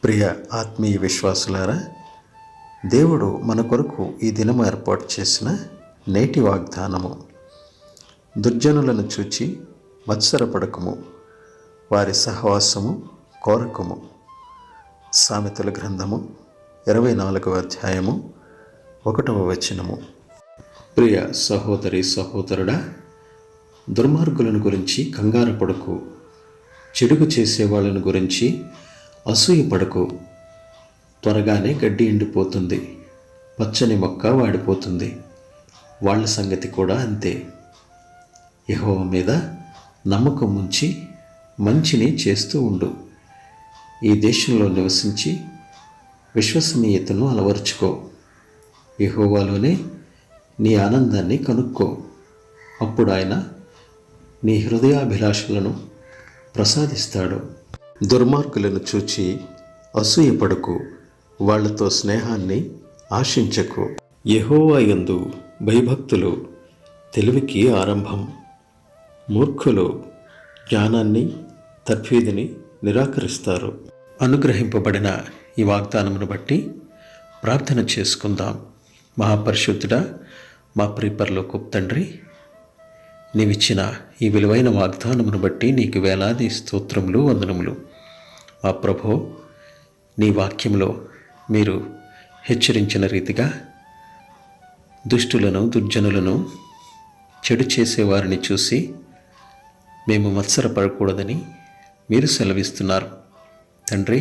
ప్రియ ఆత్మీయ విశ్వాసులారా, దేవుడు మన కొరకు ఈ దినము ఏర్పాటు చేసిన నేటి వాగ్దానము: దుర్జనులను చూచి మత్సరపడకము, వారి సహవాసము కోరకము. సామెతల గ్రంథము 24వ అధ్యాయము 1వ వచనము. ప్రియ సహోదరి సహోదరుడా, దుర్మార్గులను గురించి కంగారు పడకు, చెడుగు చేసే వాళ్ళను గురించి అసూయపడకు. త్వరగానే గడ్డి ఎండిపోతుంది, పచ్చని మొక్క వాడిపోతుంది. వాళ్ళ సంగతి కూడా అంతే. యెహోవా మీద నమ్మకం ఉంచి మంచిని చేస్తూ ఉండు. ఈ దేశంలో నివసించి విశ్వసనీయతను అలవరుచుకో. యెహోవాలోనే నీ ఆనందాన్ని కనుక్కో. అప్పుడు ఆయన నీ హృదయాభిలాషలను ప్రసాదిస్తాడు. దుర్మార్గులను చూచి అసూయపడకు, వాళ్లతో స్నేహాన్ని ఆశించకు. యెహోవా యందు భయభక్తులు తెలివికి ఆరంభం. మూర్ఖులు జ్ఞానాన్ని తర్ఫీదుని నిరాకరిస్తారు. అనుగ్రహింపబడిన ఈ వాగ్దానమును బట్టి ప్రార్థన చేసుకుందాం. మహాపరిశుద్ధుడా, మా ప్రియ పరలోకపు తండ్రి, నీవిచ్చిన ఈ విలువైన వాగ్దానమును బట్టి నీకు వేలాది స్తోత్రములు, వందనములు. మా ప్రభో, నీ వాక్యంలో మీరు హెచ్చరించిన రీతిగా దుష్టులను, దుర్జనులను, చెడు చేసేవారిని చూసి మేము మత్సరపడకూడదని మీరు సెలవిస్తున్నారు. తండ్రి,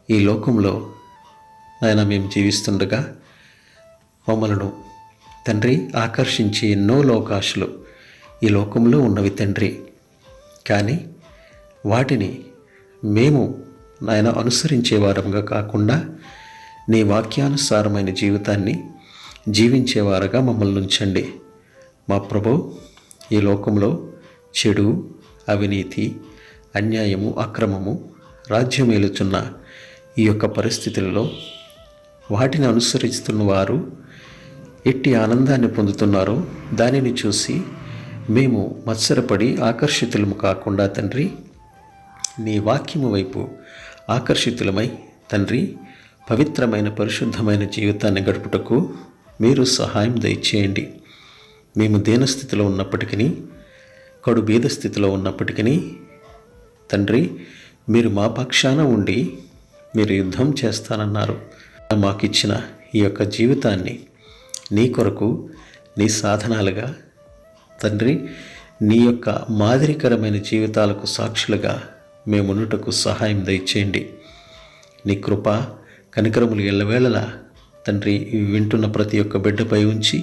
ఈ లోకంలో నాయన మేము జీవిస్తుండగా మమ్మలను తండ్రి ఆకర్షించి ఎన్నో లోకాశలు ఈ లోకంలో ఉన్నవి తండ్రి. కానీ వాటిని మేము నాయన అనుసరించే వారంగా కాకుండా నీ వాక్యానుసారమైన జీవితాన్ని జీవించేవారుగా మమ్మల్ని ఉంచండి. మా ప్రభు, ఈ లోకంలో చెడు, అవినీతి, అన్యాయము, అక్రమము రాజ్యమేలుచున్న ఈ యొక్క పరిస్థితులలో వాటిని అనుసరిస్తున్న వారు ఎట్టి ఆనందాన్ని పొందుతున్నారో దానిని చూసి మేము మత్సరపడి ఆకర్షితులము కాకుండా తండ్రి, నీ వాక్యము వైపు ఆకర్షితులమై తండ్రి పవిత్రమైన పరిశుద్ధమైన జీవితాన్ని గడుపుటకు మీరు సహాయం దయచేయండి. మేము దీనస్థితిలో ఉన్నప్పటికీ, కడు బీద స్థితిలో ఉన్నప్పటికీ తండ్రి, మీరు మా పక్షాన ఉండి మీరు యుద్ధం చేస్తానన్నారు. మాకిచ్చిన ఈ యొక్క జీవితాన్ని నీ కొరకు, నీ సాధనాలుగా తండ్రి, నీ యొక్క మాదిరికరమైన జీవితాలకు సాక్షులుగా మేమున్నటకు సహాయం దయచేయండి. నీ కృప కనికరములు ఎల్లవేళలా తండ్రి వింటున్న ప్రతి ఒక్క బిడ్డపై ఉంచి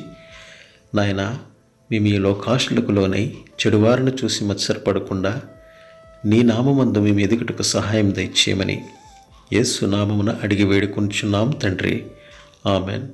నాయన, మేము ఈ లోకాశులకు లోనై చెడువారిని చూసి మత్సరపడకుండా నీ నామమందు మేము ఎదుగుటకు సహాయం దయచేయమని యేసు నామమున అడిగి వేడుకొంచున్నాం తండ్రి. ఆమెన్.